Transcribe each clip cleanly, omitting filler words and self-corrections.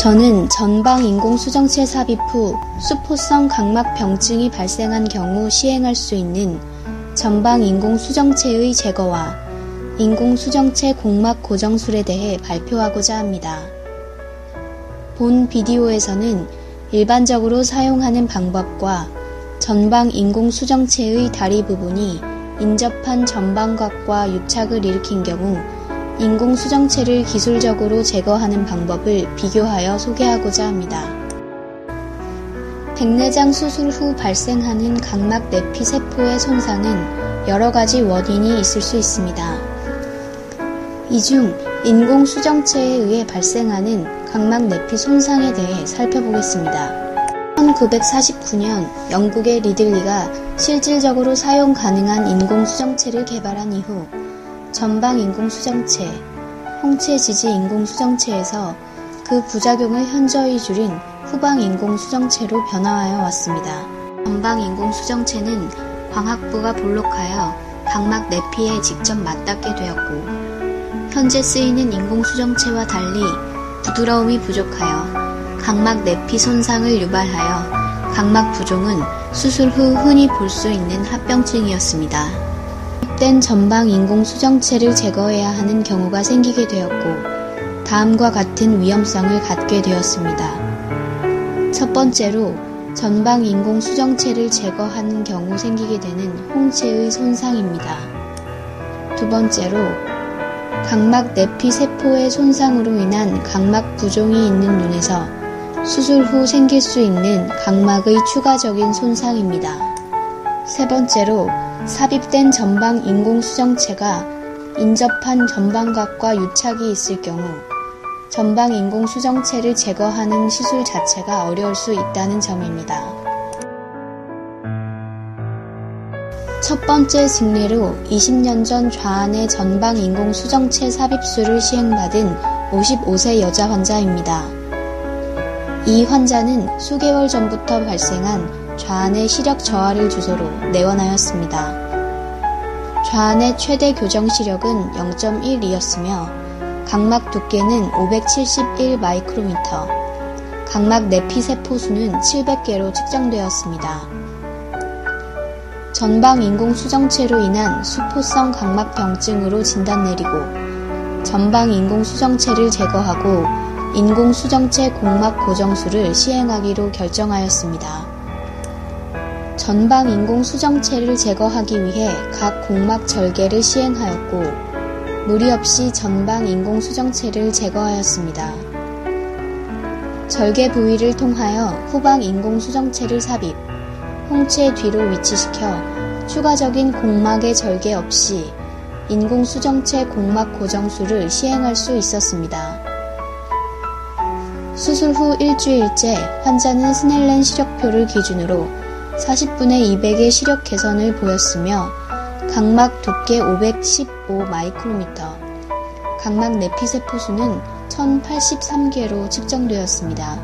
저는 전방 인공수정체 삽입 후 수포성 각막병증이 발생한 경우 시행할 수 있는 전방 인공수정체의 제거와 인공수정체 공막 고정술에 대해 발표하고자 합니다. 본 비디오에서는 일반적으로 사용하는 방법과 전방 인공수정체의 다리 부분이 인접한 전방각과 유착을 일으킨 경우 인공수정체를 기술적으로 제거하는 방법을 비교하여 소개하고자 합니다. 백내장 수술 후 발생하는 각막 내피 세포의 손상은 여러 가지 원인이 있을 수 있습니다. 이 중 인공수정체에 의해 발생하는 각막 내피 손상에 대해 살펴보겠습니다. 1949년 영국의 리들리가 실질적으로 사용 가능한 인공수정체를 개발한 이후 전방 인공수정체, 홍채 지지 인공수정체에서 그 부작용을 현저히 줄인 후방 인공수정체로 변화하여 왔습니다. 전방 인공수정체는 광학부가 볼록하여 각막 내피에 직접 맞닿게 되었고, 현재 쓰이는 인공수정체와 달리 부드러움이 부족하여 각막 내피 손상을 유발하여 각막 부종은 수술 후 흔히 볼 수 있는 합병증이었습니다. 된 전방 인공수정체를 제거해야 하는 경우가 생기게 되었고, 다음과 같은 위험성을 갖게 되었습니다. 첫 번째로 전방 인공수정체를 제거하는 경우 생기게 되는 홍채의 손상입니다. 두 번째로 각막 내피 세포의 손상으로 인한 각막 부종이 있는 눈에서 수술 후 생길 수 있는 각막의 추가적인 손상입니다. 세 번째로 삽입된 전방 인공수정체가 인접한 전방각과 유착이 있을 경우 전방 인공수정체를 제거하는 시술 자체가 어려울 수 있다는 점입니다. 첫 번째 증례로 20년 전 좌안의 전방 인공수정체 삽입술을 시행받은 55세 여자 환자입니다. 이 환자는 수개월 전부터 발생한 좌안의 시력 저하를 주소로 내원하였습니다. 좌안의 최대 교정 시력은 0.12였으며 각막 두께는 571 마이크로미터, 각막 내피 세포 수는 700개로 측정되었습니다. 전방 인공수정체로 인한 수포성 각막병증으로 진단 내리고 전방 인공수정체를 제거하고 인공수정체 공막 고정술을 시행하기로 결정하였습니다. 전방 인공수정체를 제거하기 위해 각 공막 절개를 시행하였고 무리 없이 전방 인공수정체를 제거하였습니다. 절개 부위를 통하여 후방 인공수정체를 삽입, 홍채 뒤로 위치시켜 추가적인 공막의 절개 없이 인공수정체 공막 고정술을 시행할 수 있었습니다. 수술 후 일주일째 환자는 스넬렌 시력표를 기준으로 40분의 200의 시력 개선을 보였으며 각막 두께 515 마이크로미터, 각막 내피 세포 수는 1083개로 측정되었습니다.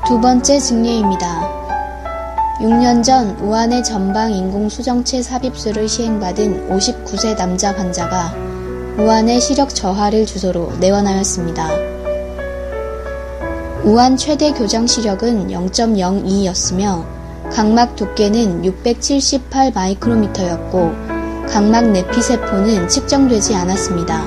두 번째 증례입니다. 6년 전 우한의 전방 인공수정체 삽입술을 시행받은 59세 남자 환자가 우한의 시력 저하를 주소로 내원하였습니다. 우한 최대 교정 시력은 0.02였으며 각막 두께는 678 마이크로미터였고 각막 내피 세포는 측정되지 않았습니다.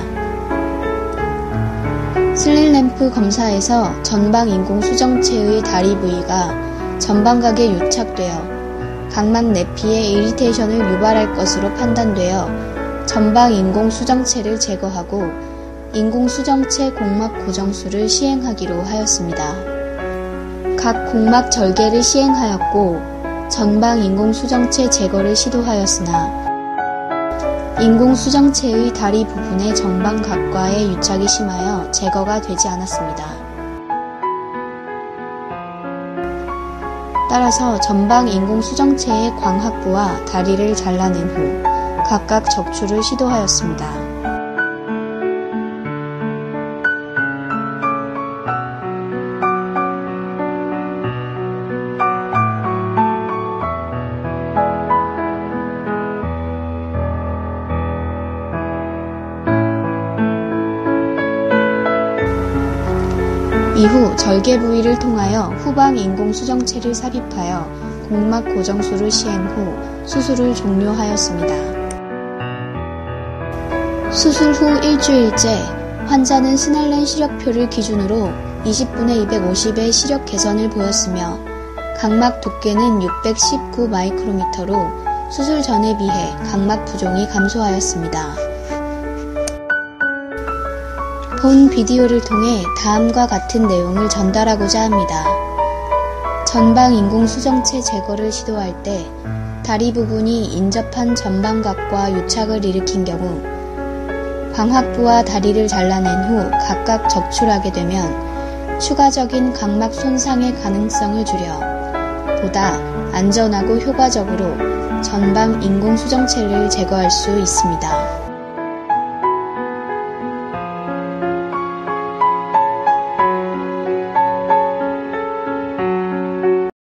슬릿램프 검사에서 전방 인공수정체의 다리 부위가 전방각에 유착되어 각막 내피에 이리테이션을 유발할 것으로 판단되어 전방 인공수정체를 제거하고 인공수정체 공막 고정술을 시행하기로 하였습니다. 각 공막 절개를 시행하였고 전방 인공수정체 제거를 시도하였으나 인공수정체의 다리 부분의 전방각과의 유착이 심하여 제거가 되지 않았습니다. 따라서 전방 인공수정체의 광학부와 다리를 잘라낸 후 각각 적출을 시도하였습니다. 이후 절개 부위를 통하여 후방 인공수정체를 삽입하여 공막 고정술을 시행 후 수술을 종료하였습니다. 수술 후 일주일째 환자는 스날렌 시력표를 기준으로 20분의 250의 시력 개선을 보였으며 각막 두께는 619 마이크로미터로 수술 전에 비해 각막 부종이 감소하였습니다. 본 비디오를 통해 다음과 같은 내용을 전달하고자 합니다. 전방 인공수정체 제거를 시도할 때 다리 부분이 인접한 전방각과 유착을 일으킨 경우 광학부와 다리를 잘라낸 후 각각 적출하게 되면 추가적인 각막 손상의 가능성을 줄여 보다 안전하고 효과적으로 전방 인공수정체를 제거할 수 있습니다.